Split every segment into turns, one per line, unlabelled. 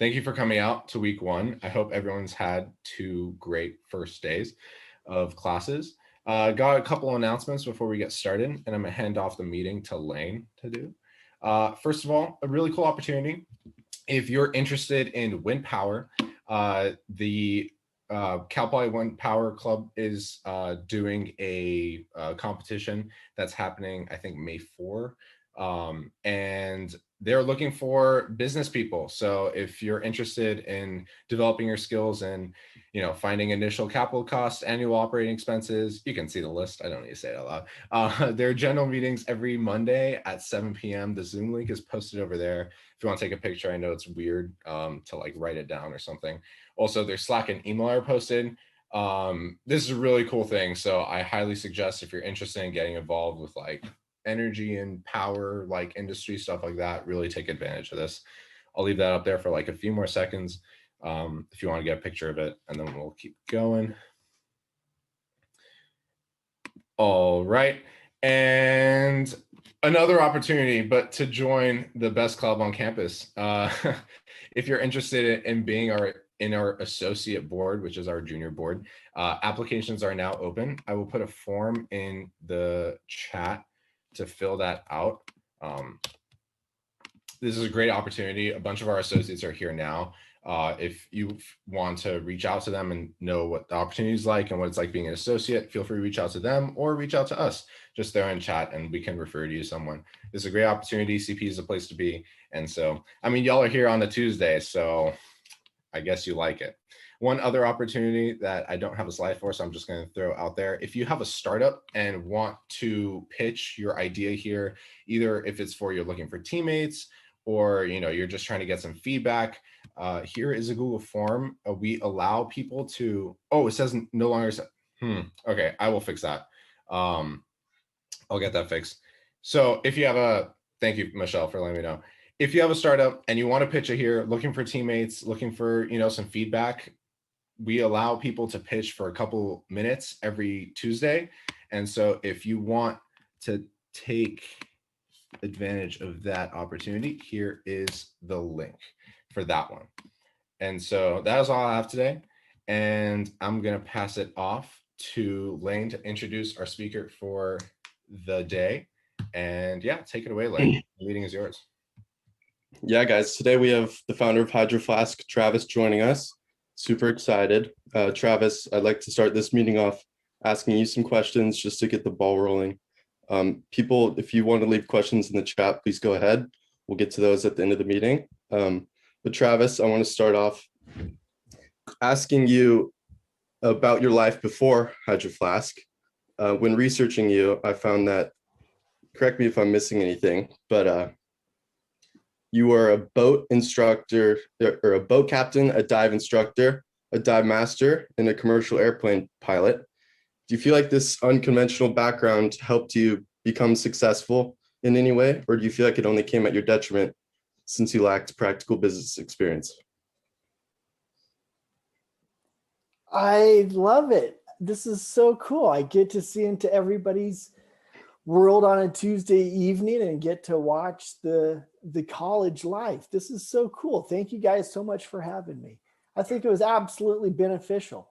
Thank you for coming out to week one. I hope everyone's had 2 great first days of classes. Got a couple announcements before we get started, and I'm gonna hand off the meeting to Lane to do. First of all, a really cool opportunity. If you're interested in wind power, the Cal Poly Wind Power Club is doing a competition that's happening, I think, May 4. And they're looking for business people. So if you're interested in developing your skills and finding initial capital costs, annual operating expenses, you can see the list. I don't need to say it out loud. There are general meetings every Monday at 7 p.m. The Zoom link is posted over there. If you want to take a picture, I know it's weird to like write it down or something. Also, their Slack and email are posted. This is a really cool thing. So I highly suggest if you're interested in getting involved with like energy and power, like industry stuff like that, really take advantage of this. I'll leave that up there for like a few more seconds if you want to get a picture of it, and then we'll keep going. All right. And another opportunity, but to join the best club on campus. If you're interested in being in our associate board, which is our junior board, applications are now open. I will put a form in the chat to fill that out. This is a great opportunity. A bunch of our associates are here now. If you want to reach out to them and know what the opportunity is like and what it's like being an associate, feel free to reach out to them or reach out to us. Just there in chat and we can refer you to someone. This is a great opportunity. CPE is a place to be. And so, I mean, y'all are here on a Tuesday, so I guess you like it. One other opportunity that I don't have a slide for, so I'm just going to throw out there. If you have a startup and want to pitch your idea here, either if it's for you're looking for teammates or you're just trying to get some feedback, here is a Google form. We allow people to, it says no longer, okay, I will fix that. I'll get that fixed. So if you have thank you, Michelle, for letting me know. If you have a startup and you want to pitch it here, looking for teammates, looking for, some feedback, we allow people to pitch for a couple minutes every Tuesday. And so if you want to take advantage of that opportunity, here is the link for that one. And so that is all I have today. And I'm going to pass it off to Lane to introduce our speaker for the day. And yeah, take it away, Lane. The meeting is yours.
Yeah, guys, today we have the founder of Hydroflask, Travis, joining us. Super excited. Travis, I'd like to start this meeting off asking you some questions just to get the ball rolling. People, if you want to leave questions in the chat, please go ahead. We'll get to those at the end of the meeting. But Travis, I want to start off asking you about your life before Hydroflask. When researching you, I found that, correct me if I'm missing anything, but you were a boat instructor, or a boat captain, a dive instructor, a dive master, and a commercial airplane pilot. Do you feel like this unconventional background helped you become successful in any way, or do you feel like it only came at your detriment since you lacked practical business experience?
I love it. This is so cool. I get to see into everybody's world on a Tuesday evening and get to watch the college life. This is so cool. Thank you guys so much for having me. I think it was absolutely beneficial.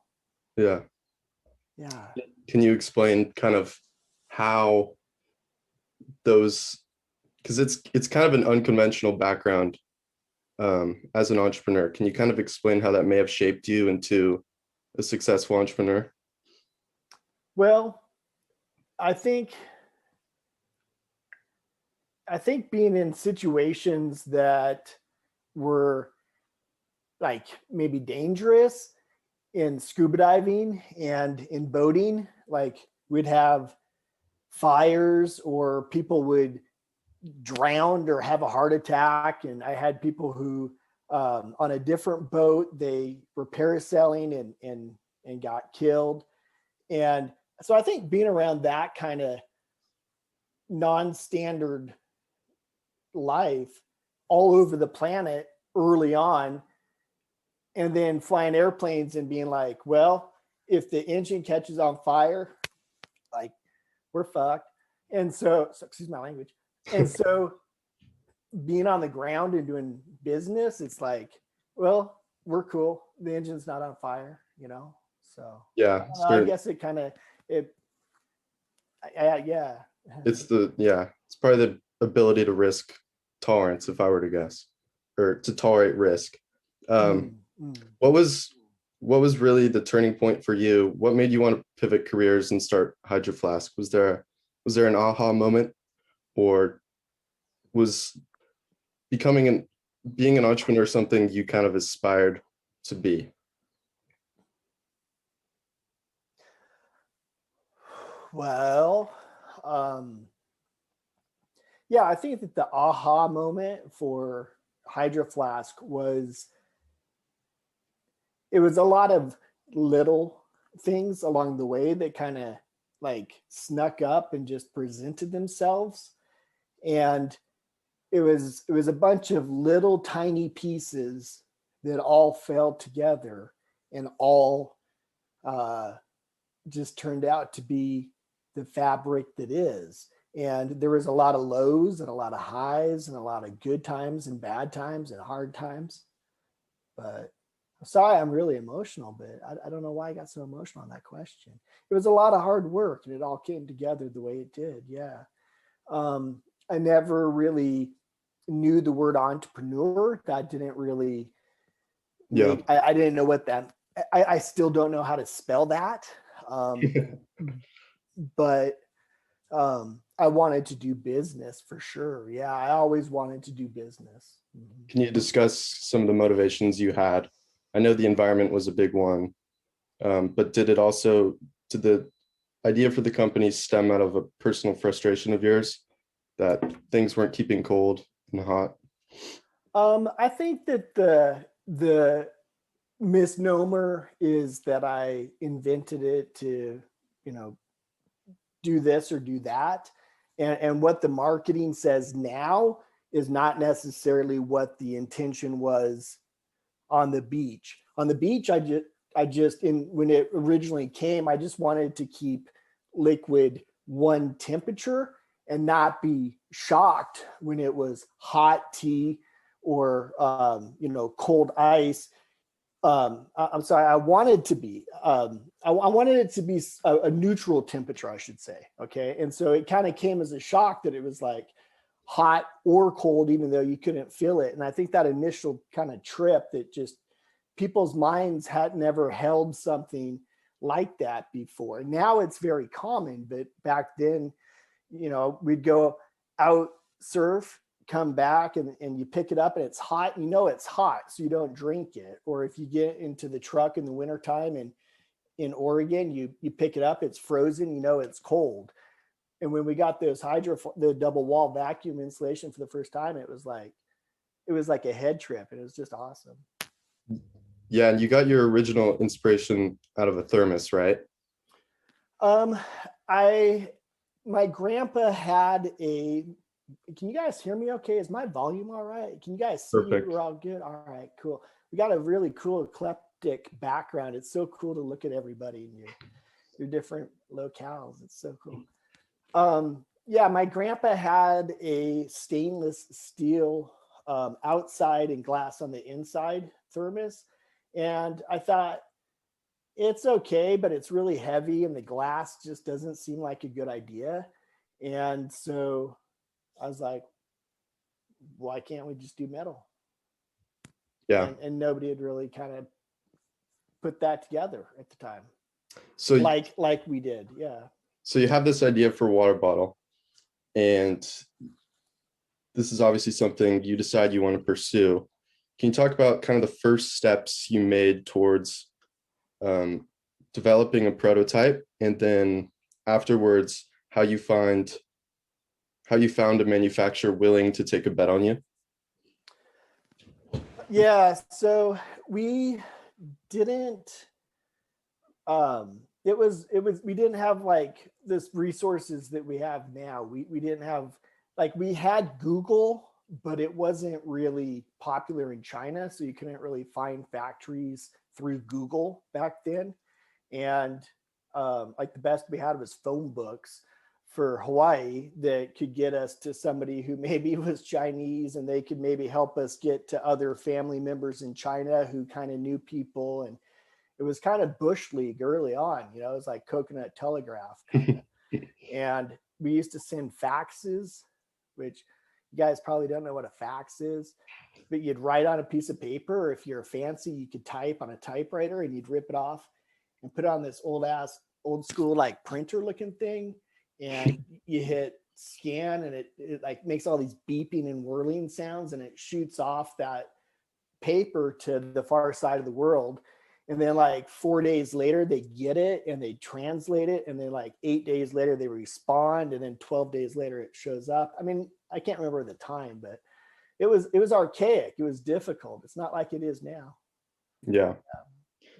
Yeah. Can you explain kind of how those, because it's kind of an unconventional background as an entrepreneur. Can you kind of explain how that may have shaped you into a successful entrepreneur?
Well, I think being in situations that were like maybe dangerous in scuba diving and in boating, like we'd have fires or people would drown or have a heart attack. And I had people who on a different boat, they were parasailing and got killed. And so I think being around that kind of non-standard life all over the planet early on, and then flying airplanes and being like, well, if the engine catches on fire, like we're fucked. And so excuse my language. And so being on the ground and doing business, it's like, Well, we're cool. The engine's not on fire, you know. So
Yeah,
I guess it kind of it. Yeah.
it's probably the ability to risk tolerance, if I were to guess, or to tolerate risk.
Mm, mm.
What was really the turning point for you? What made you want to pivot careers and start Hydroflask? Was there an aha moment, or was being an entrepreneur something you kind of aspired to be?
Well, um, yeah, I think that the aha moment for Hydro Flask was it was a lot of little things along the way that kind of like snuck up and just presented themselves. And it was a bunch of little tiny pieces that all fell together and all uh, just turned out to be the fabric that is. And there was a lot of lows and a lot of highs and a lot of good times and bad times and hard times. But I'm sorry, I'm really emotional, but I don't know why I got so emotional on that question. It was a lot of hard work and it all came together the way it did. Yeah. I never really knew the word entrepreneur. That didn't really
Yeah.
I didn't know what that, I still don't know how to spell that. But I wanted to do business for sure. Yeah, I always wanted to do business.
Can you discuss some of the motivations you had? I know the environment was a big one, but did the idea for the company stem out of a personal frustration of yours that things weren't keeping cold and hot?
I think that the misnomer is that I invented it to, you know, do this or do that. And what the marketing says now is not necessarily what the intention was on the beach. On the beach, when it originally came, I just wanted to keep liquid one temperature and not be shocked when it was hot tea or cold ice. I'm sorry. I wanted to be. I wanted it to be a neutral temperature, I should say. Okay, and so it kind of came as a shock that it was like hot or cold, even though you couldn't feel it. And I think that initial kind of trip that just people's minds had never held something like that before. Now it's very common, but back then, we'd go out surf, come back and you pick it up and it's hot, it's hot, so you don't drink it. Or if you get into the truck in the wintertime and in Oregon, you pick it up, it's frozen, it's cold. And when we got the double wall vacuum insulation for the first time, it was like a head trip, and it was just awesome.
Yeah, and you got your original inspiration out of a thermos, right?
My grandpa had a. Can you guys hear me okay? Is my volume all right? Can you guys see
Perfect.
we're all good? All right, cool. We got a really cool eclectic background. It's so cool to look at everybody in your different locales. It's so cool. Yeah, my grandpa had a stainless steel outside and glass on the inside thermos. And I thought, it's okay, but it's really heavy and the glass just doesn't seem like a good idea. And so I was like, why can't we just do metal?
Yeah.
And nobody had really kind of put that together at the time.
So
like we did. Yeah.
So you have this idea for a water bottle, and this is obviously something you decide you want to pursue. Can you talk about kind of the first steps you made towards developing a prototype, and then afterwards how you found a manufacturer willing to take a bet on you?
Yeah, so we didn't we didn't have like this resources that we have now. We didn't have, like, we had Google, but it wasn't really popular in China, so you couldn't really find factories through Google back then. And like the best we had was phone books for Hawaii that could get us to somebody who maybe was Chinese, and they could maybe help us get to other family members in China who kind of knew people. And it was kind of bush league early on, it was like coconut telegraph kind of. And we used to send faxes, which you guys probably don't know what a fax is, but you'd write on a piece of paper, or if you're fancy, you could type on a typewriter, and you'd rip it off and put it on this old school like printer looking thing, and you hit scan, and it like makes all these beeping and whirling sounds, and it shoots off that paper to the far side of the world. And then like 4 days later they get it and they translate it, and then like 8 days later they respond, and then 12 days later it shows up. I mean, I can't remember the time, but it was archaic. It was difficult. It's not like it is now.
Yeah.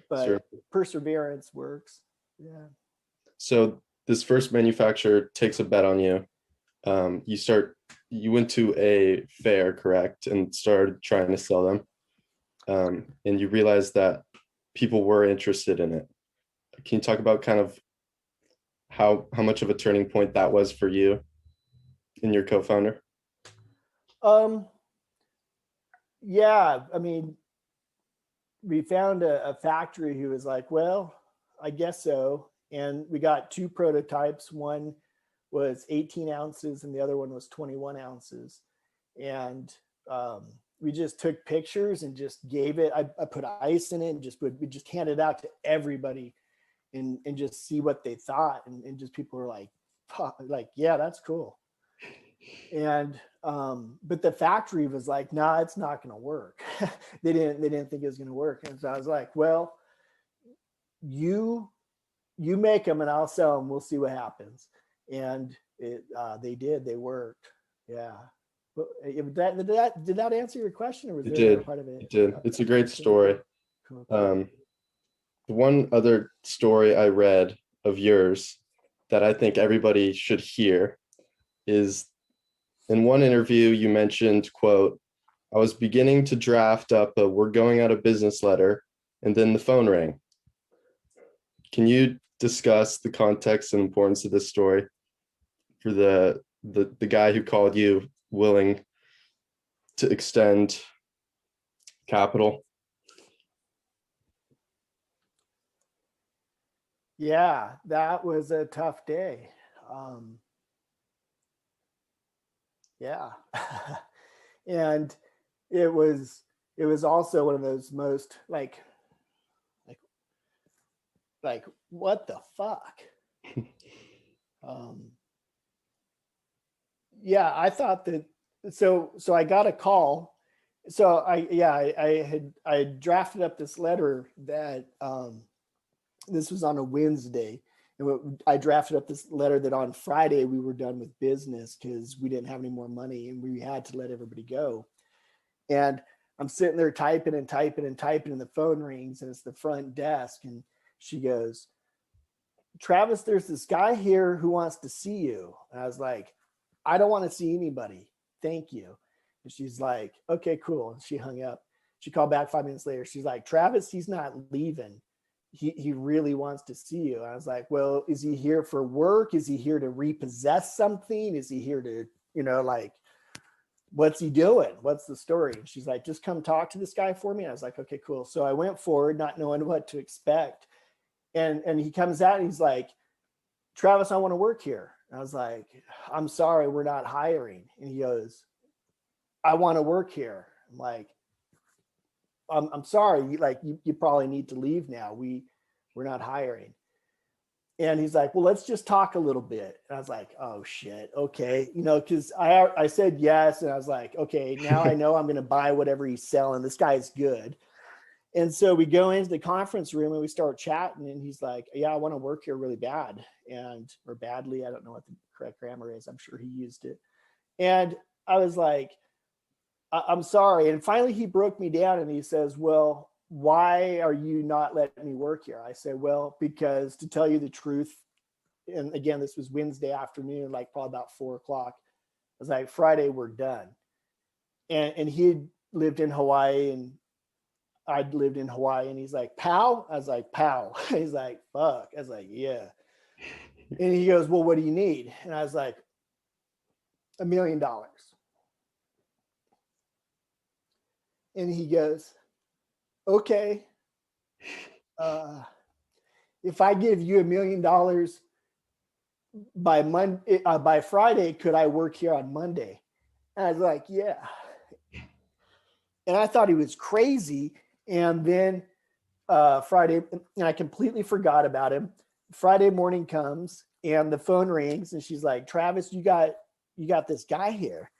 But
sure.
Perseverance works. Yeah.
So this first manufacturer takes a bet on you. You went to a fair, correct, and started trying to sell them. And you realized that people were interested in it. Can you talk about kind of how much of a turning point that was for you and your co-founder?
Yeah, I mean, we found a factory who was like, well, I guess so. And we got 2 prototypes. One was 18 ounces and the other one was 21 ounces. And we just took pictures and just gave it. I put ice in it and we just hand it out to everybody and just see what they thought. And just people were like, yeah, that's cool. And but the factory was like, nah, it's not going to work. they didn't think it was going to work. And so I was like, well, you make them and I'll sell them. We'll see what happens. And they did. They worked. Yeah. But did that answer your question, or was there a part of it?
It did. It's a great story.
Cool.
The one other story I read of yours that I think everybody should hear is, in one interview you mentioned, quote, "I was beginning to draft up a 'we're going out of business' letter, and then the phone rang." Can you discuss the context and importance of this story for the guy who called you willing to extend capital?
Yeah, that was a tough day. Yeah. And it was also one of those most like what the fuck? Yeah, I thought that, so I got a call. So I had drafted up this letter that this was on a Wednesday. And I drafted up this letter that on Friday we were done with business because we didn't have any more money and we had to let everybody go. And I'm sitting there typing and the phone rings and it's the front desk. And she goes, "Travis, there's this guy here who wants to see you." And I was like, "I don't want to see anybody. Thank you." And she's like, "Okay, cool." And she hung up. She called back 5 minutes later. She's like, "Travis, he's not leaving. He really wants to see you." And I was like, "Well, is he here for work? Is he here to repossess something? Is he here to, like, what's he doing? What's the story?" And she's like, "Just come talk to this guy for me." And I was like, "Okay, cool." So I went forward, not knowing what to expect. And he comes out and he's like, "Travis, I want to work here." And I was like, "I'm sorry, we're not hiring." And he goes, "I want to work here." I'm like, I'm sorry, you probably need to leave now. We're not hiring." And he's like, "Well, let's just talk a little bit." And I was like, "Oh shit. Okay." Cause I said yes. And I was like, okay, now I know I'm going to buy whatever he's selling. This guy's good. And so we go into the conference room and we start chatting, and he's like, "Yeah, I want to work here really bad." Or badly. I don't know what the correct grammar is. I'm sure he used it. And I was like, "I'm sorry." And finally he broke me down and he says, "Well, why are you not letting me work here?" I said, "Well, because to tell you the truth," and again, this was Wednesday afternoon, like probably about 4:00. I was like, "Friday, we're done." And he had lived in Hawaii and I'd lived in Hawaii, and he's like, "Pow?" I was like, "Pow." He's like, "Fuck." I was like, "Yeah." And he goes, well, what do you need? And I was like, $1 million. And he goes, okay, if I give you $1 million by Friday, could I work here on Monday? And I was like, yeah. And I thought he was crazy. And then Friday, and I completely forgot about him. Friday morning comes and the phone rings and she's like, Travis, you got this guy here.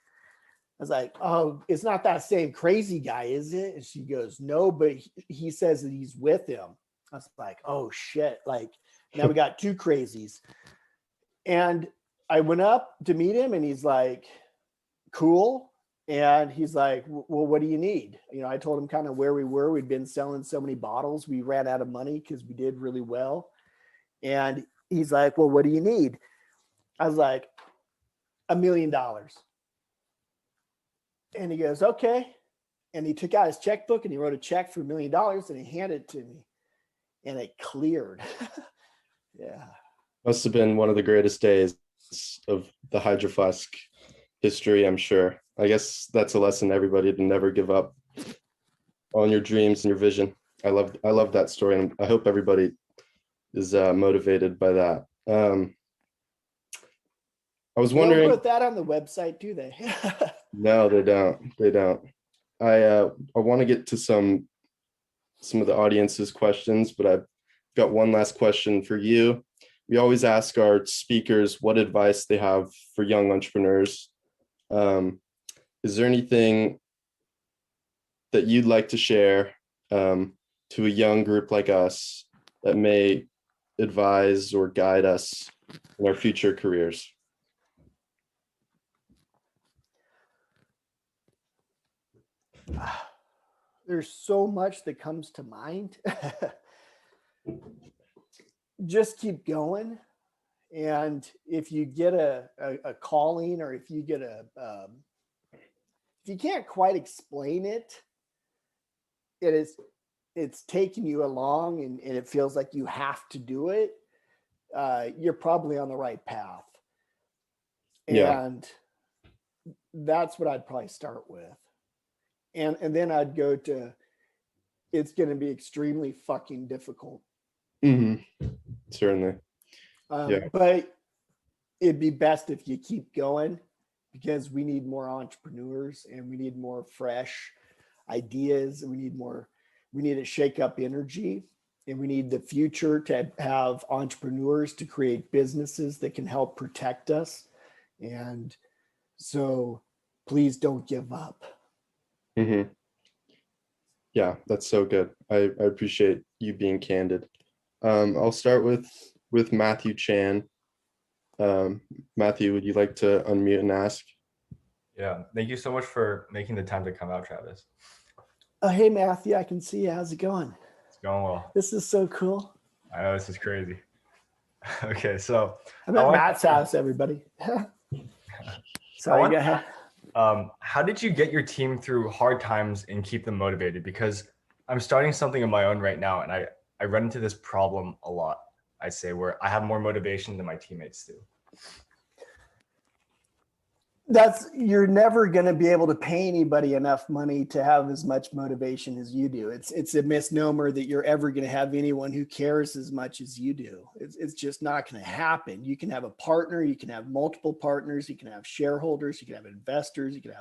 I was like, oh, it's not that same crazy guy, is it? And she goes, no, but he says that he's with him. I was like, oh shit. Like now we got two crazies. And I went up to meet him and he's like, cool. And he's like, well, what do you need? You know, I told him kind of where we were. We'd been selling so many bottles. We ran out of money because we did really well. And he's like, well, what do you need? I was like, $1 million. And he goes, okay. And he took out his checkbook and he wrote a check for $1 million and he handed it to me and it cleared. Yeah.
Must have been one of the greatest days of the Hydroflask history, I'm sure. I guess that's a lesson, everybody, to never give up on your dreams and your vision. I love that story, and I hope everybody is motivated by that. I was wondering.
They don't put that on the website, do they?
No, they don't. I want to get to some of the audience's questions, but I've got one last question for you. We always ask our speakers what advice they have for young entrepreneurs. Is there anything that you'd like to share to a young group like us that may advise or guide us in our future careers?
There's so much that comes to mind. Just keep going. And if you get a calling, or if you get if you can't quite explain it, it's taking you along and it feels like you have to do it, you're probably on the right path.
Yeah.
And that's what I'd probably start with. And then I'd go to, it's going to be extremely fucking difficult.
Mm-hmm. Certainly. Yeah.
But it'd be best if you keep going, because we need more entrepreneurs and we need more fresh ideas. And we need to shake up energy, and we need the future to have entrepreneurs to create businesses that can help protect us. And so please don't give up.
Mm-hmm. Yeah, that's so good. I appreciate you being candid. I'll start with Matthew Chan. Matthew, would you like to unmute and ask?
Yeah, thank you so much for making the time to come out, Travis.
Hey, Matthew, I can see you. How's it going?
It's going well.
This is so cool.
I know, this is crazy. Okay, so
I'm at Matt's house, everybody. Sorry, go ahead.
How did you get your team through hard times and keep them motivated? Because I'm starting something of my own right now, and I run into this problem a lot, I say, where I have more motivation than my teammates do.
You're never going to be able to pay anybody enough money to have as much motivation as you do. It's a misnomer that you're ever going to have anyone who cares as much as you do. It's just not going to happen. You can have a partner, you can have multiple partners, you can have shareholders, you can have investors, you can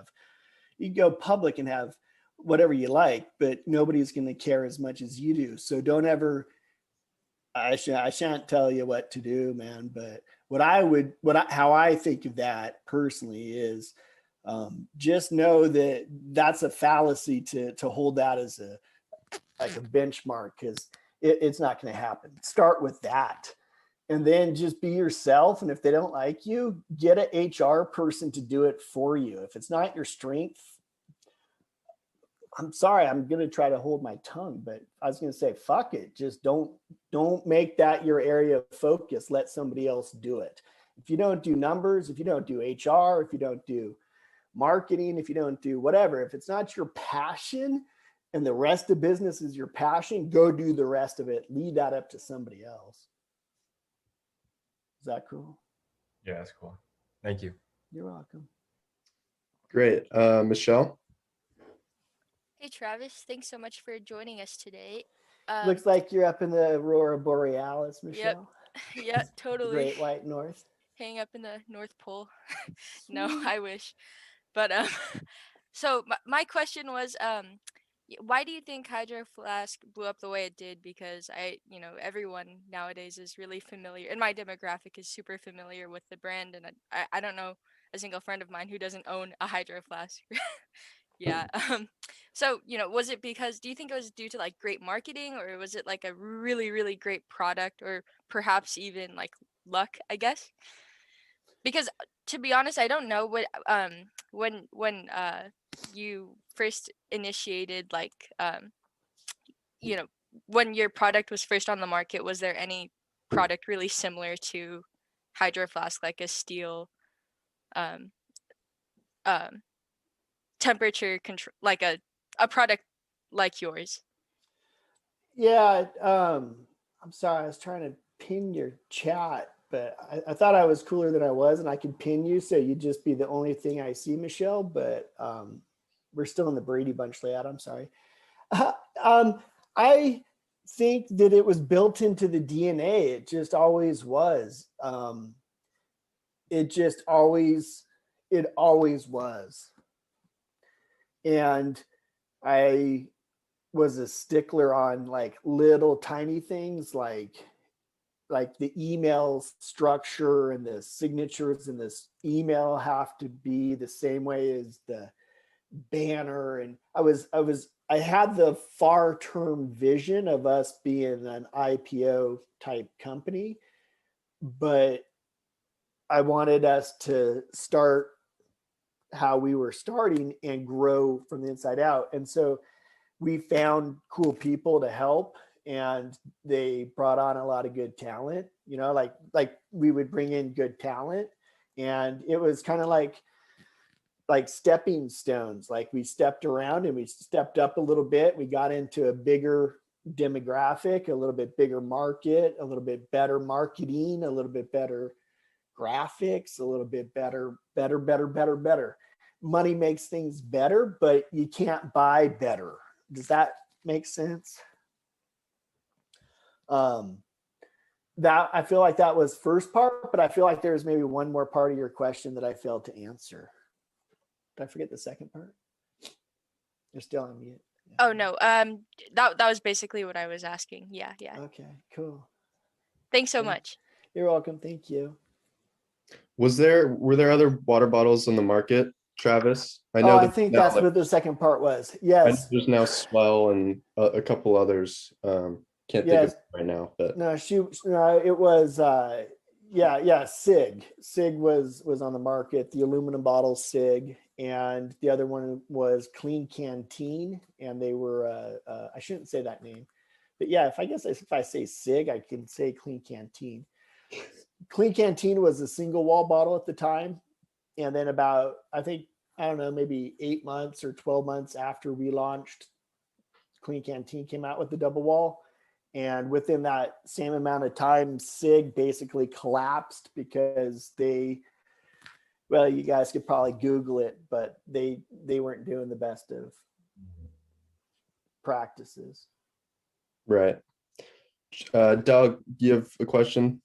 go public and have whatever you like, but nobody's going to care as much as you do. So don't ever, I shan't tell you what to do, man, but how I think of that personally is just know that that's a fallacy to hold that as a benchmark, because it's not going to happen. Start with that, and then just be yourself. And if they don't like you, get an HR person to do it for you. If it's not your strength, I'm sorry, I'm going to try to hold my tongue, but I was going to say, fuck it. Just don't make that your area of focus. Let somebody else do it. If you don't do numbers, if you don't do HR, if you don't do marketing, if you don't do whatever, if it's not your passion and the rest of business is your passion, go do the rest of it. Leave that up to somebody else. Is that cool?
Yeah, that's cool. Thank you.
You're welcome.
Great. Michelle?
Hey Travis, thanks so much for joining us today.
Looks like you're up in the Aurora Borealis, Michelle.
Yeah, totally.
Great White North.
Hanging up in the North Pole. No, I wish. But so my question was, why do you think Hydroflask blew up the way it did? Because everyone nowadays is really familiar, and my demographic is super familiar with the brand, and I don't know a single friend of mine who doesn't own a Hydroflask. Yeah. So, was it do you think it was due to like great marketing, or was it like a really, really great product, or perhaps even like luck, I guess? Because to be honest, I don't know what when you first initiated you know, when your product was first on the market, was there any product really similar to Hydro Flask, like a steel um um temperature control, like a product like yours?
Yeah, I'm sorry, I was trying to pin your chat, but I thought I was cooler than I was, and I could pin you, so you'd just be the only thing I see, Michelle, but we're still in the Brady Bunch layout, I'm sorry. I think that it was built into the DNA. It just always was. It always was. And I was a stickler on like little tiny things like the email structure and the signatures in this email have to be the same way as the banner. And I had the far term vision of us being an IPO type company, but I wanted us to start how we were starting and grow from the inside out. And so we found cool people to help, and they brought on a lot of good talent, like we would bring in good talent, and it was kind of like stepping stones. Like we stepped around and we stepped up a little bit. We got into a bigger demographic, a little bit bigger market, a little bit better marketing, a little bit better graphics, a little bit better. Money makes things better, but you can't buy better. Does that make sense? That I feel like that was first part, but I feel like there's maybe one more part of your question that I failed to answer. Did I forget the second part? You're still on mute.
Oh no, that was basically what I was asking. Yeah.
Okay, cool.
Thanks so much.
You're welcome. Thank you.
Were there other water bottles on the market, Travis?
I think that's what the second part was. Yes.
There's now Swell and a couple others. Can't think of it right now, but
no, it was Sig. Sig was on the market, the aluminum bottle Sig, and the other one was Clean Canteen, and they were I shouldn't say that name, but yeah, if I say Sig, I can say Clean Canteen. Clean Canteen was a single wall bottle at the time, and then about maybe 8 months or 12 months after we launched, Clean Canteen came out with the double wall. And within that same amount of time, Sig basically collapsed because you guys could probably Google it, but they weren't doing the best of practices.
right. Doug, do you have a question?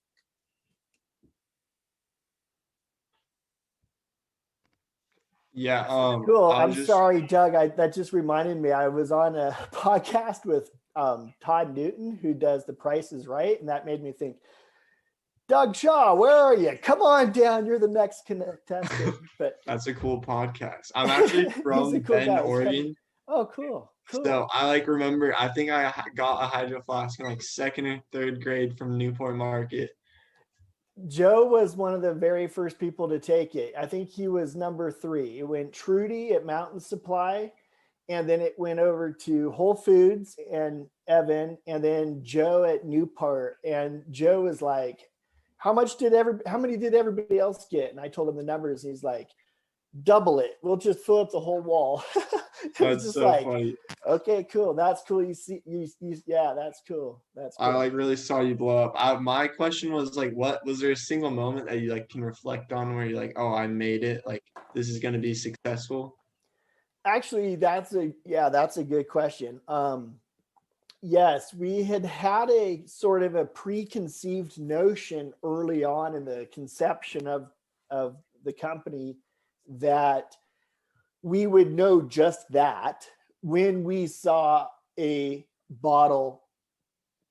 Yeah.
Cool. I'm sorry, Doug. That just reminded me. I was on a podcast with Todd Newton, who does The Price is Right, and that made me think, Doug Shaw, where are you? Come on down. You're the next contestant. But
that's a cool podcast. I'm actually from Bend, Oregon.
Oh, cool.
So I remember, I think I got a Hydro Flask in second or third grade from Newport Market.
Joe was one of the very first people to take it. I think he was number 3. It went Trudy at Mountain Supply, and then it went over to Whole Foods and Evan, and then Joe at Newport. And Joe was like, how many did everybody else get? And I told him the numbers. And he's like, double it. We'll just fill up the whole wall. It was
That's
just
so
like,
funny.
okay, cool. That's cool. Yeah, that's cool. That's
I
cool.
like really saw you blow up. My question was like, what was there a single moment that you like can reflect on where you're like, oh, I made it. Like this is gonna be successful.
Actually, that's a good question. Yes, we had a sort of a preconceived notion early on in the conception of the company that we would know just that when we saw a bottle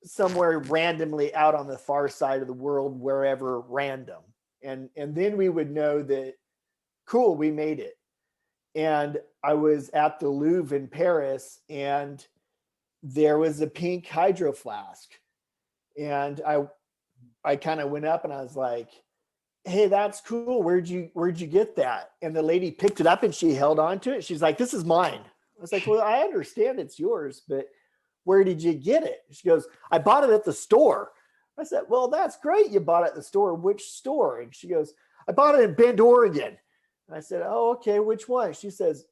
somewhere randomly out on the far side of the world, wherever random. And then we would know that, cool, we made it. And I was at the Louvre in Paris, and there was a pink hydro flask. And I kind of went up and I was like, hey, that's cool. Where'd you get that? And the lady picked it up and she held on to it. She's like, this is mine. I was like, well, I understand it's yours, but where did you get it? She goes, I bought it at the store. I said, well, that's great. You bought it at the store. Which store? And she goes, I bought it in Bend, Oregon. I said, oh, okay. Which one? She says,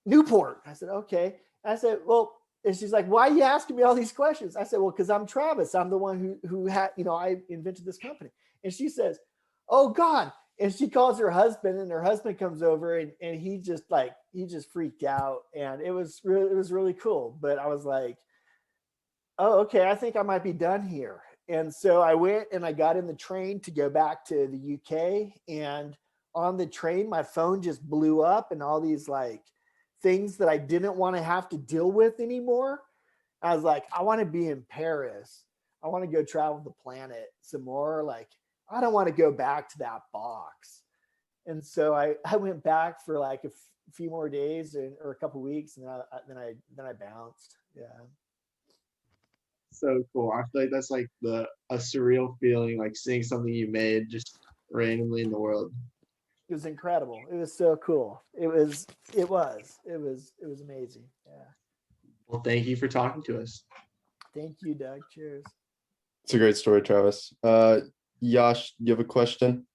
Newport. I said, okay. I said, well, and she's like, why are you asking me all these questions? I said, well, because I'm Travis. I'm the one who had, I invented this company. And she says, oh God. And she calls her husband, and her husband comes over, and he just freaked out. And it was really cool. But I was like, oh, okay, I think I might be done here. And so I went and I got in the train to go back to the UK. And on the train, my phone just blew up, and all these like things that I didn't want to have to deal with anymore. I was like, I want to be in Paris. I want to go travel the planet some more. Like, I don't want to go back to that box. And so I went back for like a few more days or a couple of weeks, and then I bounced. Yeah.
So cool. I feel like that's like a surreal feeling, like seeing something you made just randomly in the world.
It was incredible. It was so cool. It was amazing. Yeah.
Well, thank you for talking to us.
Thank you, Doug. Cheers.
It's a great story, Travis. Yash, you have a question?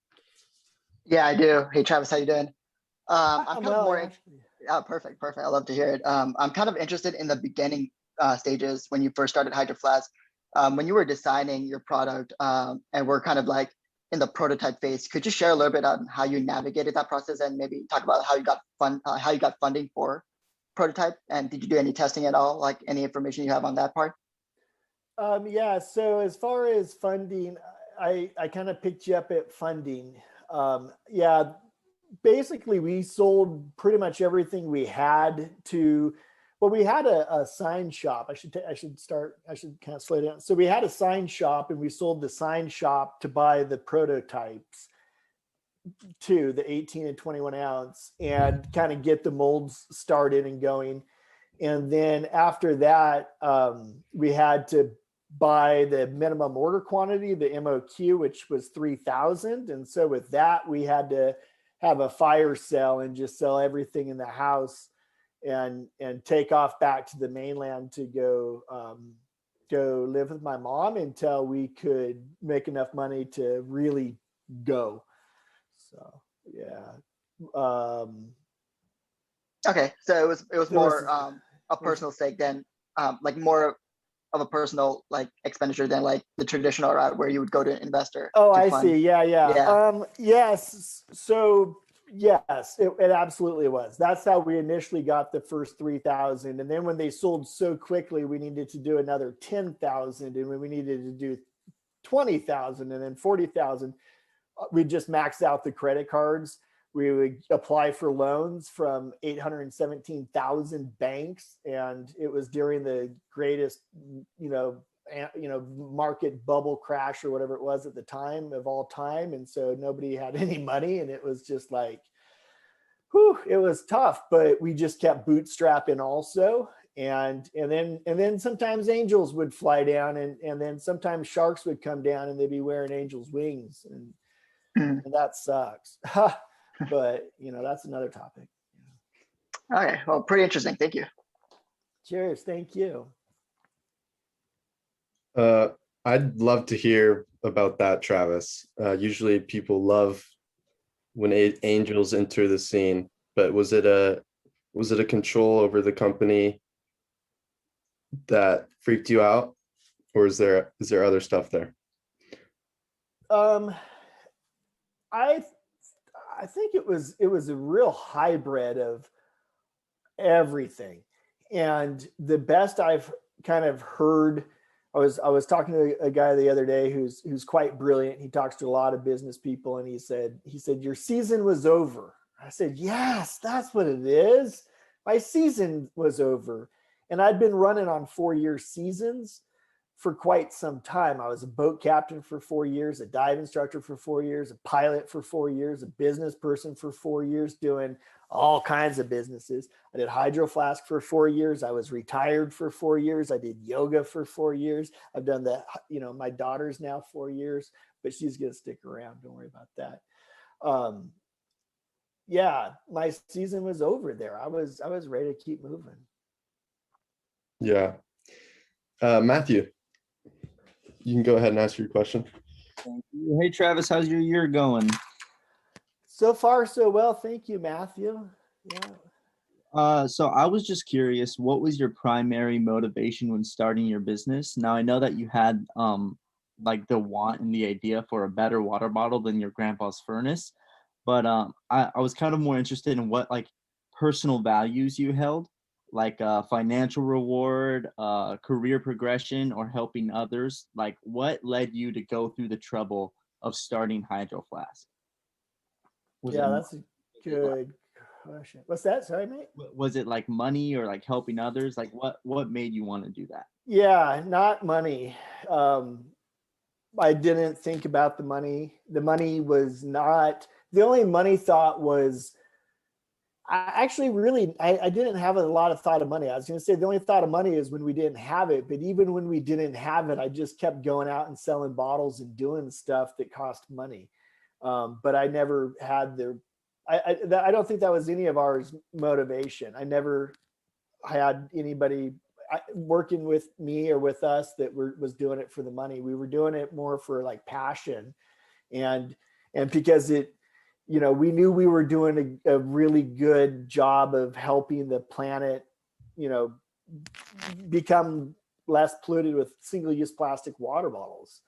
Yeah, I do. Hey, Travis, how you doing? I'm kind of more.
Actually.
Perfect. I love to hear it. I'm kind of interested in the beginning stages when you first started Hydroflask, when you were designing your product, and we're kind of like in the prototype phase. Could you share a little bit on how you navigated that process, and maybe talk about how you got funding for prototype, and did you do any testing at all? Like any information you have on that part?
Yeah. So as far as funding, I kind of picked you up at funding. Yeah. Basically, we sold pretty much everything we had to. Well, we had a sign shop. I should kind of slow down. So we had a sign shop, and we sold the sign shop to buy the prototypes too, the 18 and 21 ounce, and kind of get the molds started and going. And then after that, we had to buy the minimum order quantity, the MOQ, which was 3,000. And so with that, we had to have a fire sale and just sell everything in the house and take off back to the mainland to go live with my mom until we could make enough money to really go. So yeah.
Okay, so it was more a personal stake than like more of a personal like expenditure than like the traditional route where you would go to an investor.
Oh,
to
I
fund.
see. Yeah. Yes. So yes, it absolutely was. That's how we initially got the first 3,000. And then when they sold so quickly, we needed to do another 10,000. And when we needed to do 20,000 and then 40,000, we just maxed out the credit cards. We would apply for loans from 817,000 banks. And it was during the greatest, market bubble crash or whatever it was at the time of all time. And so nobody had any money, and it was just like, whew, it was tough, but we just kept bootstrapping also. And then sometimes angels would fly down, and then sometimes sharks would come down and they'd be wearing angels' wings. And that sucks. But that's another topic.
Okay, well, pretty interesting. Thank you.
Cheers. Thank you.
I'd love to hear about that, Travis. Usually people love when angels enter the scene. but was it a control over the company that freaked you out, or is there other stuff there?
I think it was a real hybrid of everything. And the best I've kind of heard, I was talking to a guy the other day who's quite brilliant. He talks to a lot of business people, and he said, your season was over. I said, yes, that's what it is. My season was over. And I'd been running on 4-year seasons for quite some time. I was a boat captain for 4 years, a dive instructor for 4 years, a pilot for 4 years, a business person for 4 years, doing all kinds of businesses. I did Hydroflask for 4 years. I was retired for 4 years. I did yoga for 4 years. I've done my daughter's now 4 years, but she's going to stick around. Don't worry about that. Yeah, my season was over there. I was ready to keep moving.
Yeah. Matthew, you can go ahead and ask your question.
Thank you. Hey, Travis, how's your year going?
So far, so well. Thank you, Matthew. Yeah.
So I was just curious, what was your primary motivation when starting your business? Now, I know that you had like the want and the idea for a better water bottle than your grandpa's furnace, but I was kind of more interested in what like personal values you held, like financial reward, career progression, or helping others. Like, what led you to go through the trouble of starting Hydroflask?
That's a good question. What's that? Sorry, mate.
Was it like money or like helping others? Like what made you want to do that?
Yeah, not money. I didn't think about the money. The money was not, the only money thought was, I didn't have a lot of thought of money. I was going to say the only thought of money is when we didn't have it. But even when we didn't have it, I just kept going out and selling bottles and doing stuff that cost money. But I never had I don't think that was any of ours motivation. I never had anybody working with me or with us that was doing it for the money. We were doing it more for like passion, and because we knew we were doing a really good job of helping the planet, become less polluted with single-use plastic water bottles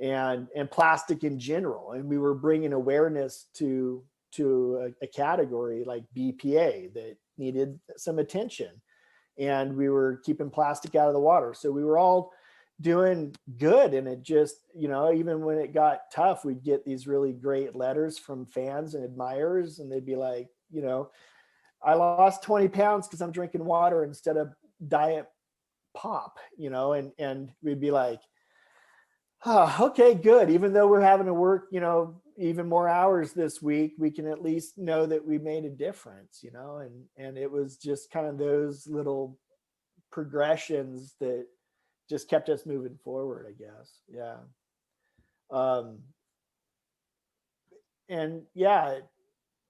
and plastic in general. And we were bringing awareness to a category like BPA that needed some attention. And we were keeping plastic out of the water. So we were all doing good. And it just, even when it got tough, we'd get these really great letters from fans and admirers. And they'd be like, I lost 20 pounds because I'm drinking water instead of diet pop, and we'd be like, oh, okay, good. Even though we're having to work, even more hours this week, we can at least know that we made a difference, and it was just kind of those little progressions that just kept us moving forward, I guess. Yeah. And yeah,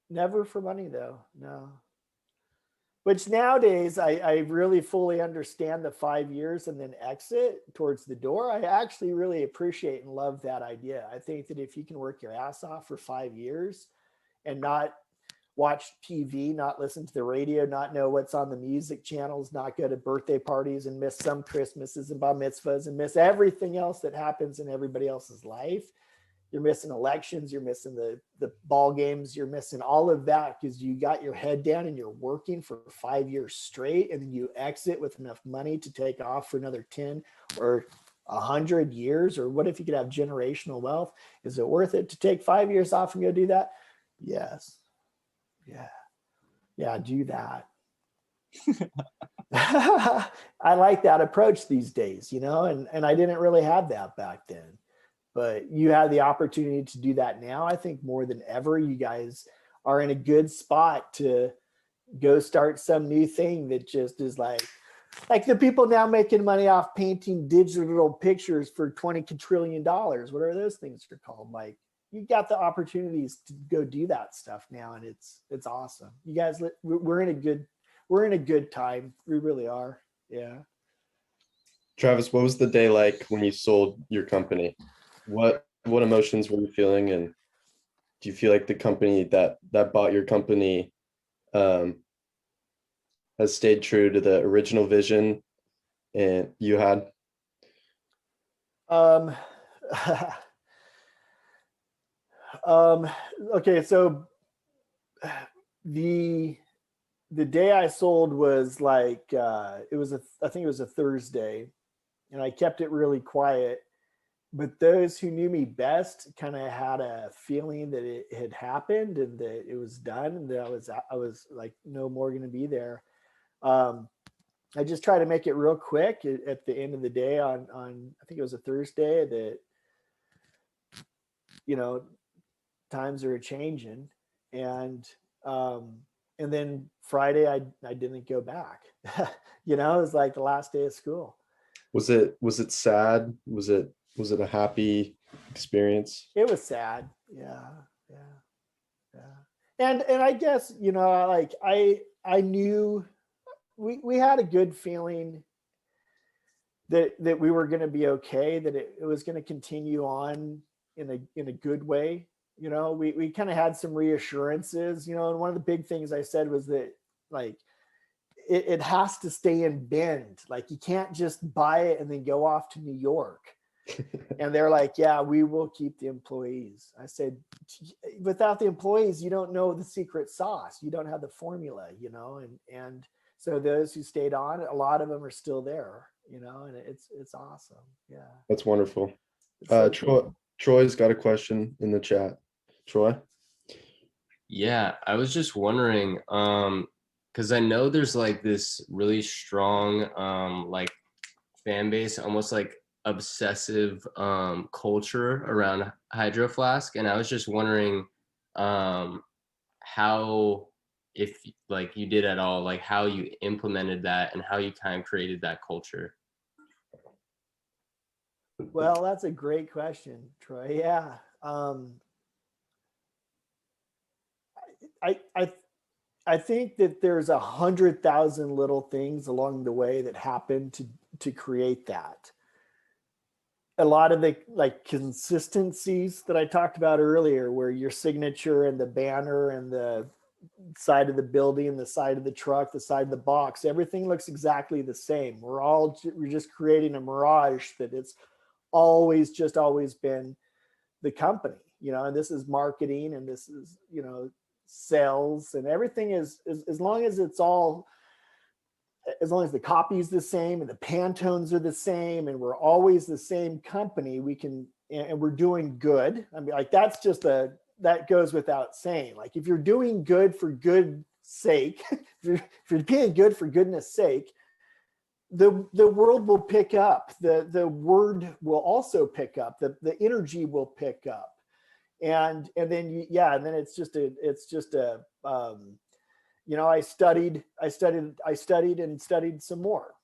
never for money though. No. Which nowadays I really fully understand the 5 years and then exit towards the door. I actually really appreciate and love that idea. I think that if you can work your ass off for 5 years and not watch TV, not listen to the radio, not know what's on the music channels, not go to birthday parties and miss some Christmases and bar mitzvahs and miss everything else that happens in everybody else's life. You're missing elections, you're missing the ball games, you're missing all of that because you got your head down and you're working for 5 years straight, and then you exit with enough money to take off for another 10 or 100 years. Or what if you could have generational wealth? Is it worth it to take 5 years off and go do that? Yes. Yeah, do that. I like that approach these days, and I didn't really have that back then. But you have the opportunity to do that now. I think more than ever, you guys are in a good spot to go start some new thing that just is like the people now making money off painting digital pictures for $20 quadrillion. What are those things are called? Like, you got the opportunities to go do that stuff now, and it's awesome. You guys, we're in a good time. We really are. Yeah.
Travis, what was the day like when you sold your company? What emotions were you feeling, and do you feel like the company that bought your company has stayed true to the original vision and you had?
Um, okay, so the day I sold was like I think it was a Thursday, and I kept it really quiet. But those who knew me best kind of had a feeling that it had happened and that it was done, and that I was like no more going to be there. I just try to make it real quick at the end of the day on I think it was a Thursday, that times are changing, and then Friday I didn't go back. It was like the last day of school.
Was it sad? Was it a happy experience?
It was sad. Yeah. And I guess, like I knew we had a good feeling that we were going to be okay, that it was going to continue on in a good way. We kind of had some reassurances, and one of the big things I said was that, like, it has to stay in Bend. Like, you can't just buy it and then go off to New York. And they're like, yeah, we will keep the employees. I said, without the employees, you don't know the secret sauce. You don't have the formula, and so those who stayed on, a lot of them are still there, and it's awesome. Yeah.
That's wonderful.
So
Troy's got a question in the chat. Troy?
Yeah, I was just wondering, because I know there's like this really strong like fan base, almost like obsessive culture around Hydroflask, and I was just wondering how, if like you did at all, like how you implemented that and how you kind of created that culture.
Well, that's a great question, Troy. Yeah. I think that there's 100,000 little things along the way that happen to create that. A lot of the like consistencies that I talked about earlier, where your signature and the banner and the side of the building, the side of the truck, the side of the box, everything looks exactly the same. We're just creating a mirage that it's always been the company, and this is marketing, and this is, sales, and everything is as long as the copy is the same and the Pantones are the same and we're always the same company, and we're doing good. I mean, like, that's just that goes without saying. Like, if you're doing good for good sake, if you're being good for goodness sake, the world will pick up. The word will also pick up. The energy will pick up. And then and then it's just a I studied and studied some more,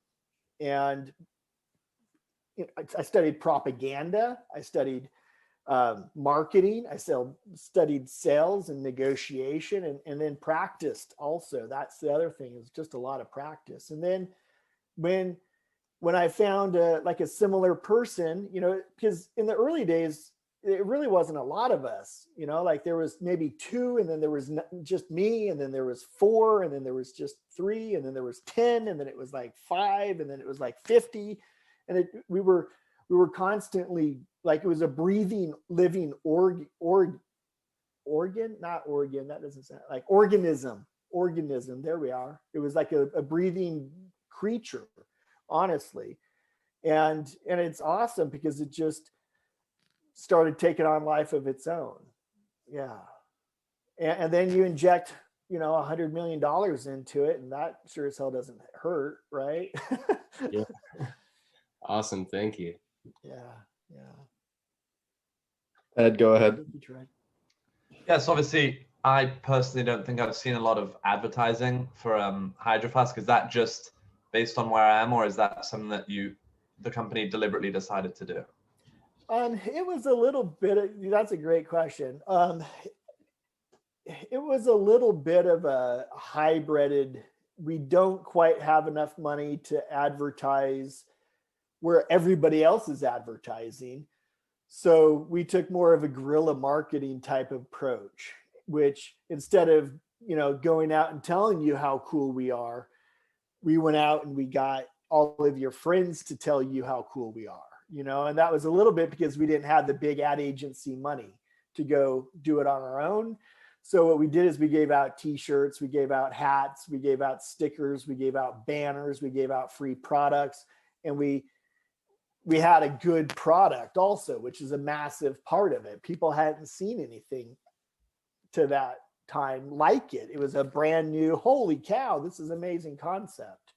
and I studied propaganda, I studied marketing, I studied sales and negotiation, and then practiced also. That's the other thing, is just a lot of practice. And then when I found a similar person, because in the early days, it really wasn't a lot of us, like there was maybe 2, and then there was just me, and then there was 4, and then there was just 3, and then there was 10, and then it was like 5, and then it was like 50. And we were constantly, like, it was a breathing, living organ, not organ, that doesn't sound like organism. There we are. It was like a breathing creature, honestly. And it's awesome because it just started taking on life of its own. Yeah. And then you inject, $100 million into it, and that sure as hell doesn't hurt, right?
Yeah. Awesome. Thank you.
Yeah.
Ed, go ahead.
Yes, obviously, I personally don't think I've seen a lot of advertising for Hydroflask. Is that just based on where I am, or is that something that the company deliberately decided to do?
It was a little bit that's a great question. It was a little bit of a hybrided. We don't quite have enough money to advertise where everybody else is advertising. So we took more of a guerrilla marketing type approach, which instead of going out and telling you how cool we are. We went out and we got all of your friends to tell you how cool we are, and that was a little bit because we didn't have the big ad agency money to go do it on our own. So what we did is we gave out t-shirts, we gave out hats, we gave out stickers, we gave out banners, we gave out free products, and we had a good product also, which is a massive part of it. People hadn't seen anything to that time like it. It was a brand new, holy cow, this is amazing concept.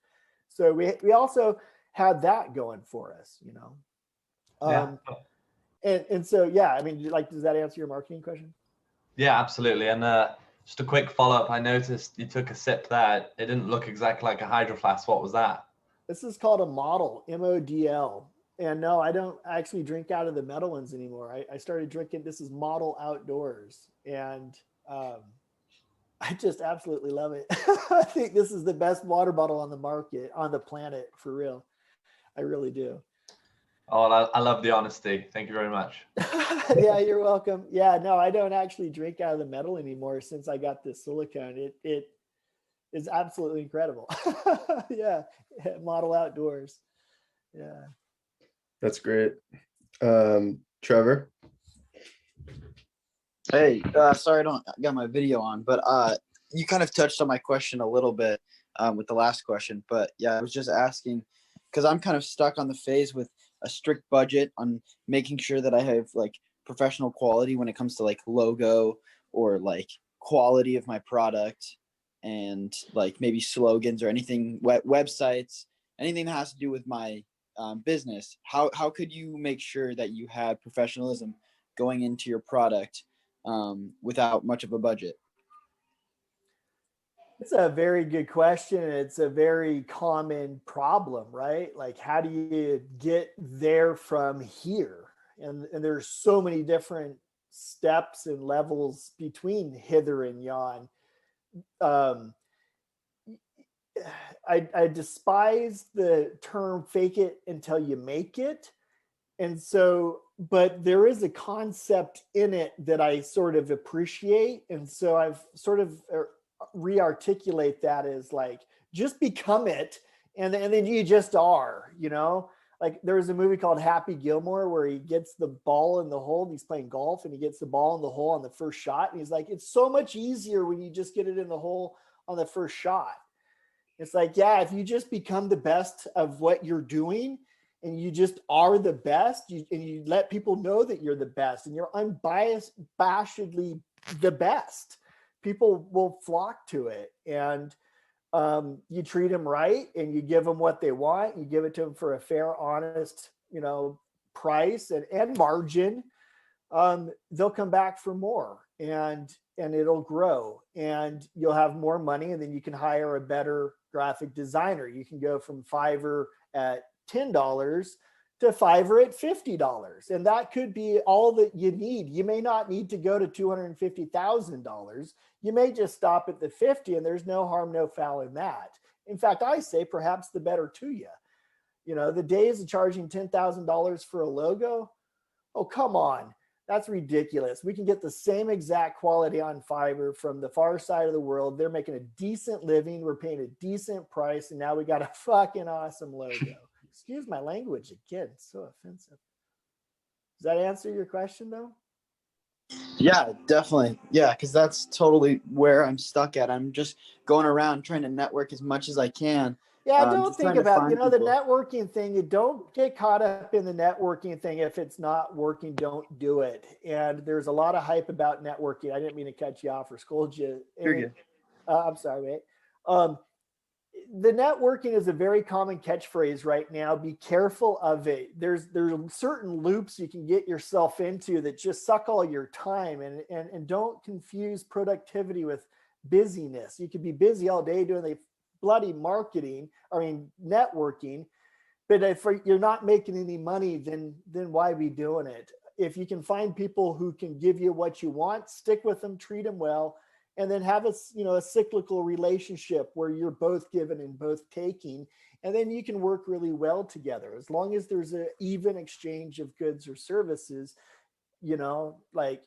So we also had that going for us, And so, yeah, I mean, does that answer your marketing question?
Yeah, absolutely. And just a quick follow-up. I noticed you took a sip there. It didn't look exactly like a hydro flask. What was that?
This is called a model, MODL. And no, I don't actually drink out of the metal ones anymore. I started drinking, this is Model Outdoors. And I just absolutely love it. I think this is the best water bottle on the market, on the planet, for real. I really do.
Oh, I love the honesty. Thank you very much.
Yeah, you're welcome. Yeah, no, I don't actually drink out of the metal anymore since I got this silicone. It is absolutely incredible. Yeah, Model Outdoors. Yeah.
That's great. Trevor?
Hey, sorry I don't got my video on, but you kind of touched on my question a little bit with the last question. But yeah, I was just asking because I'm kind of stuck on the phase with a strict budget on making sure that I have like professional quality when it comes to like logo or like quality of my product and like maybe slogans or anything, websites, anything that has to do with my business. How could you make sure that you had professionalism going into your product without much of a budget?
It's a very good question. It's a very common problem, right? Like, how do you get there from here? And there's so many different steps and levels between hither and yon. I despise the term fake it until you make it. And so, but there is a concept in it that I sort of appreciate. And so I've sort of re-articulate that as like, just become it. And then you just are, like there's a movie called Happy Gilmore where he gets the ball in the hole. He's playing golf and he gets the ball in the hole on the first shot. And he's like, it's so much easier when you just get it in the hole on the first shot. It's like, yeah, if you just become the best of what you're doing and you just are the best, and you let people know that you're the best and you're unbiased, bashedly the best, people will flock to it. And you treat them right and you give them what they want. You give it to them for a fair, honest, price and margin. They'll come back for more and it'll grow and you'll have more money, and then you can hire a better graphic designer. You can go from Fiverr at $10 to Fiverr at $50. And that could be all that you need. You may not need to go to $250,000. You may just stop at the 50, and there's no harm, no foul in that. In fact, I say perhaps the better to you. The days of charging $10,000 for a logo, oh, come on. That's ridiculous. We can get the same exact quality on Fiverr from the far side of the world. They're making a decent living. We're paying a decent price. And now we got a fucking awesome logo. Excuse my language again. It's so offensive. Does that answer your question though?
Yeah, definitely. Yeah, because that's totally where I'm stuck at. I'm just going around trying to network as much as I can.
Yeah, don't
just
think
trying to
about,
find
the
people.
networking thing. You don't get caught up in the networking thing. If it's not working, don't do it. And there's a lot of hype about networking. I didn't mean to cut you off or scold you.
You're good.
I'm sorry, mate. The networking is a very common catchphrase right now. Be careful of it. There's certain loops you can get yourself into that just suck all your time, and don't confuse productivity with busyness. You could be busy all day doing the bloody networking, but if you're not making any money, then why be doing it? If you can find people who can give you what you want, stick with them, treat them well, and then have a cyclical relationship where you're both giving and both taking, and then you can work really well together. As long as there's an even exchange of goods or services, like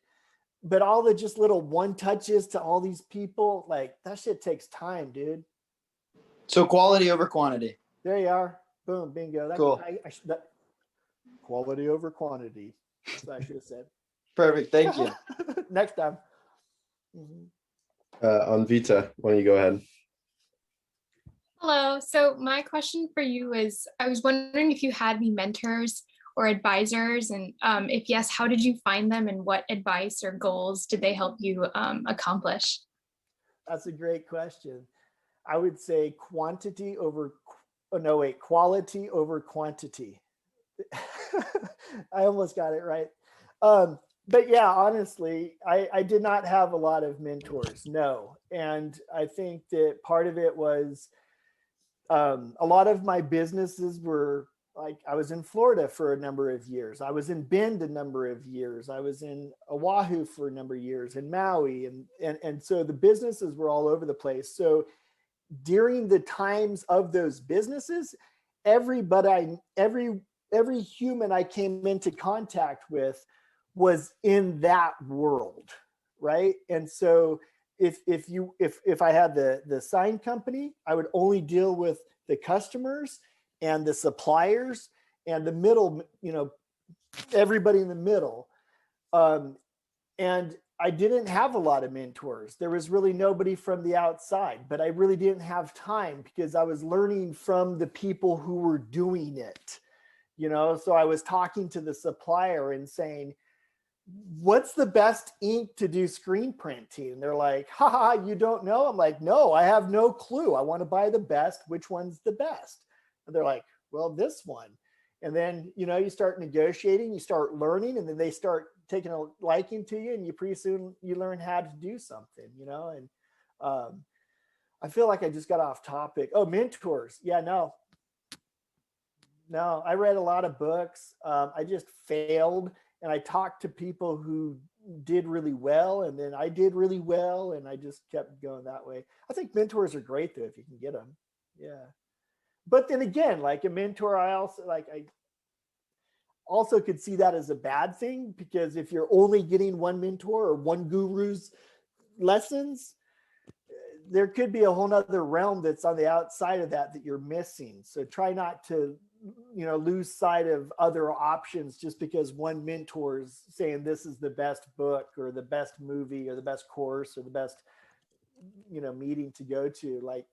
but all the just little one touches to all these people, like that shit takes time, dude.
So quality over quantity.
There you are. Boom, bingo.
Cool.
Quality over quantity. That's what I should have said.
Perfect. Thank you.
Next time. Mhm.
On Vita, why don't you go ahead?
Hello. So my question for you is, I was wondering if you had any mentors or advisors, and if yes, how did you find them, and what advice or goals did they help you accomplish?
That's a great question. I would say quality over quantity. I almost got it right. But yeah, honestly, I did not have a lot of mentors, no. And I think that part of it was a lot of my businesses were like, I was in Florida for a number of years. I was in Bend a number of years. I was in Oahu for a number of years, in Maui. And so the businesses were all over the place. So during the times of those businesses, every human I came into contact with was in that world, right? And so if I had the sign company, I would only deal with the customers and the suppliers and the middle, everybody in the middle. And I didn't have a lot of mentors. There was really nobody from the outside, but I really didn't have time because I was learning from the people who were doing it, So I was talking to the supplier and saying, what's the best ink to do screen printing? And they're like, haha, you don't know? I'm like, no, I have no clue. I want to buy the best. Which one's the best? And they're like, well, this one. And then, you start negotiating, you start learning, and then they start taking a liking to you, and you pretty soon you learn how to do something, and I feel like I just got off topic. Oh, mentors. Yeah, no, I read a lot of books. I just failed, and I talked to people who did really well, and then I did really well, and I just kept going that way. I think mentors are great though, if you can get them. Yeah. But then again, like a mentor, I also could see that as a bad thing, because if you're only getting one mentor or one guru's lessons, there could be a whole nother realm that's on the outside of that you're missing. So try not to, lose sight of other options just because one mentor is saying this is the best book or the best movie or the best course or the best, meeting to go to. Like,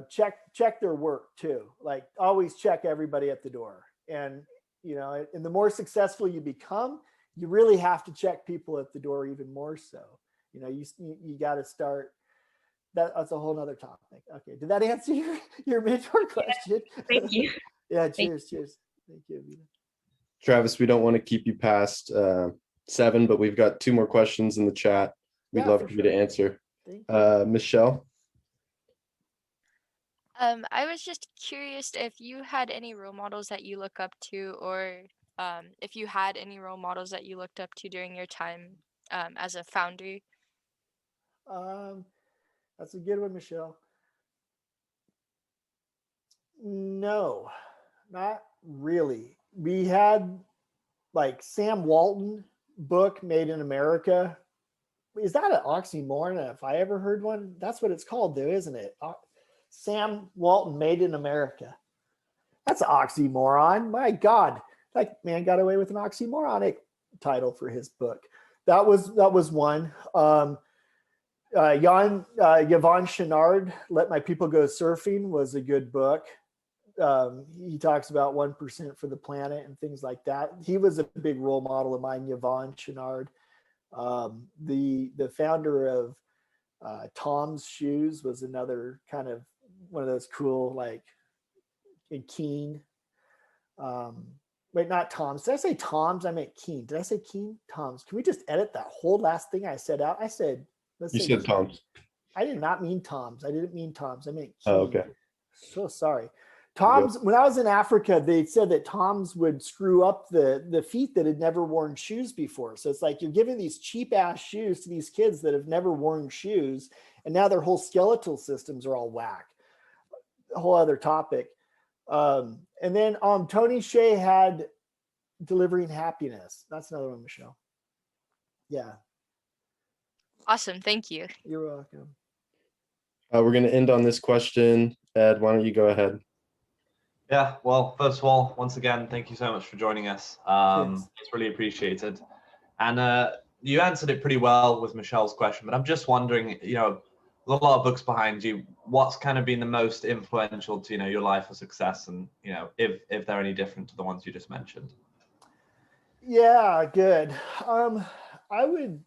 check their work too. Like, always check everybody at the door. And, and the more successful you become, you really have to check people at the door even more so. You got to start. That's a whole nother topic. Okay. Did that answer your mentor question?
Thank you.
Yeah. Cheers. Thank you, Vita.
Travis, we don't want to keep you past 7, but we've got 2 more questions in the chat. We'd love for you to answer.
Thank you.
Michelle?
I was just curious if you had any role models that you look up to, or if you had any role models that you looked up to during your time as a founder.
That's a good one, Michelle. No, not really. We had like Sam Walton book, Made in America. Is that an oxymoron? If I ever heard one, that's what it's called though, isn't it? Sam Walton, Made in America. That's an oxymoron. My God, that man got away with an oxymoronic title for his book. That was one. Yvon Chouinard, Let My People Go Surfing, was a good book. He talks about 1% for the planet and things like that. He was a big role model of mine, Yvon Chouinard. The founder of Tom's Shoes was another kind of one of those cool, like, in Keen. Wait, not Tom's. Did I say Tom's? I meant Keen. Did I say Keen? Tom's. Can we just edit that whole last thing I said out? I said,
You said Tom's.
I did not mean Tom's. I didn't mean Tom's. I meant Keen.
Oh, okay.
So sorry. Tom's, when I was in Africa, they said that Tom's would screw up the feet that had never worn shoes before. So it's like you're giving these cheap ass shoes to these kids that have never worn shoes, and now their whole skeletal systems are all whack. A whole other topic. And then Tony Hsieh had Delivering Happiness. That's another one, Michelle. Yeah,
Awesome. Thank you.
you're welcome.
We're going to end on this question. Ed, why don't you go ahead?
Yeah, well, first of all, once again, thank you so much for joining us.
Yes.
It's really appreciated. And you answered it pretty well with Michelle's question, but I'm just wondering, you know, there's a lot of books behind you. What's kind of been the most influential to, you know, your life of success, and, you know, if they're any different to the ones you just mentioned?
Yeah, good. I would,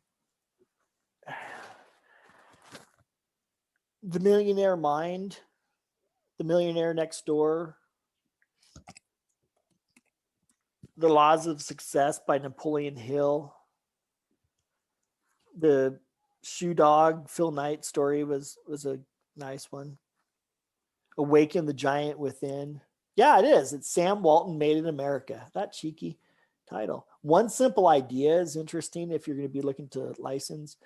The Millionaire Mind, The Millionaire Next Door, The Laws of Success by Napoleon Hill. The Shoe Dog, Phil Knight story was a nice one. Awaken the Giant Within. Yeah, it is. It's Sam Walton, Made in America. That cheeky title. One Simple Idea is interesting if you're going to be looking to license.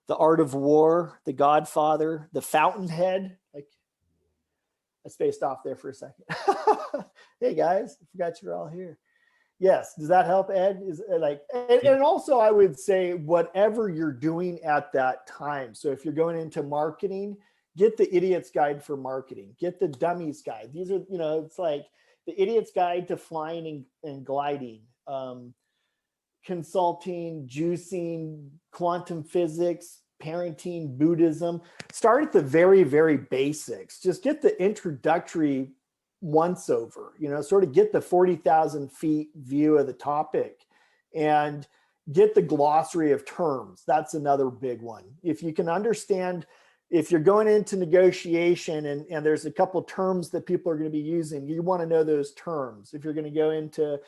The Art of War, The Godfather, The Fountainhead. Like, I spaced off there for a second. Hey guys, I forgot you're all here. Yes, does that help, Ed? Is like, and also I would say whatever you're doing at that time. So if you're going into marketing, get the Idiot's Guide for Marketing. Get the Dummy's Guide. These are, you know, it's like the Idiot's Guide to Flying and Gliding, consulting, juicing, quantum physics, parenting, Buddhism. Start at the very, very basics. Just get the introductory once over, you know, sort of get the 40,000 feet view of the topic and get the glossary of terms. That's another big one. If you can understand, if you're going into negotiation and there's a couple terms that people are going to be using, you want to know those terms. If you're going to go into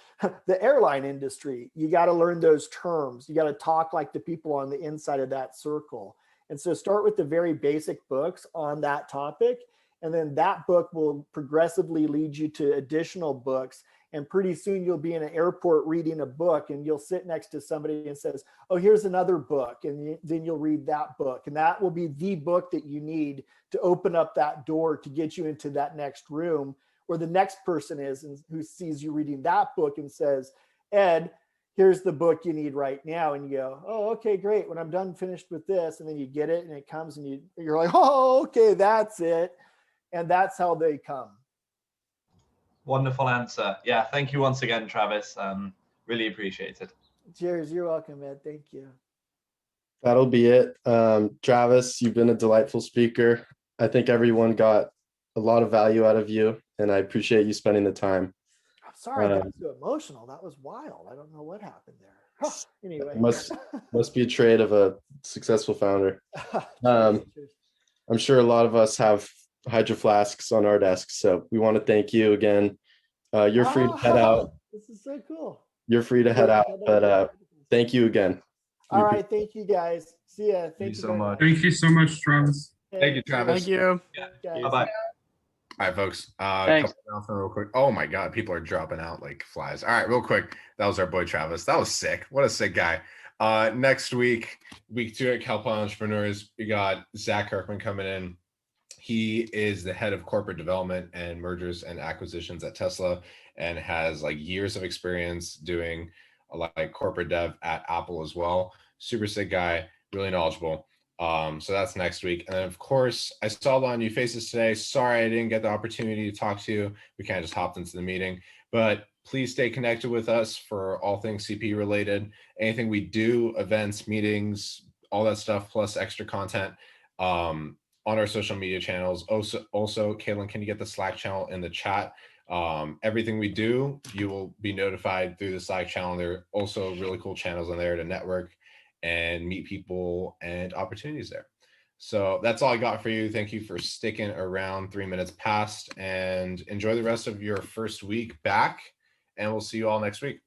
the airline industry, you got to learn those terms. You got to talk like the people on the inside of that circle. And so start with the very basic books on that topic. And then that book will progressively lead you to additional books. And pretty soon you'll be in an airport reading a book and you'll sit next to somebody and says, oh, here's another book. And then you'll read that book. And that will be the book that you need to open up that door to get you into that next room where the next person is and who sees you reading that book and says, Ed, here's the book you need right now. And you go, oh, okay, great. When I'm done finished with this, and then you get it and it comes and you're like, oh, okay, that's it. And that's how they come.
Wonderful answer. Yeah, thank you once again, Travis. Really appreciate it.
Cheers. You're welcome, Ed. Thank you.
That'll be it. Travis, you've been a delightful speaker. I think everyone got a lot of value out of you, and I appreciate you spending the time.
I'm sorry I got so emotional. That was wild. I don't know what happened there. Anyway.
Must be a trait of a successful founder. I'm sure a lot of us have Hydroflasks on our desks, so we want to thank you again. You're free to head out.
This is so cool.
You're free to head out, but thank you again.
All right, thank you guys. See ya. Thank you
so much.
Thank you so much, Travis.
Thank you, Travis.
Thank you.
Bye bye.
All right, folks.
Thanks.
Couple announcements real quick. Oh my God, people are dropping out like flies. All right, real quick. That was our boy Travis. That was sick. What a sick guy. Next week, week 2 at Calpine Entrepreneurs, we got Zach Kirkman coming in. He is the head of corporate development and mergers and acquisitions at Tesla and has like years of experience doing like corporate dev at Apple as well. Super sick guy, really knowledgeable. So that's next week. And then of course, I saw a lot of new faces today. Sorry, I didn't get the opportunity to talk to you. We kind of just hopped into the meeting, but please stay connected with us for all things CPE related. Anything we do, events, meetings, all that stuff, plus extra content on our social media channels. Also, Caitlin, can you get the Slack channel in the chat? Everything we do, you will be notified through the Slack channel. There are also really cool channels on there to network and meet people and opportunities there. So that's all I got for you. Thank you for sticking around 3 minutes past, and enjoy the rest of your first week back. And we'll see you all next week.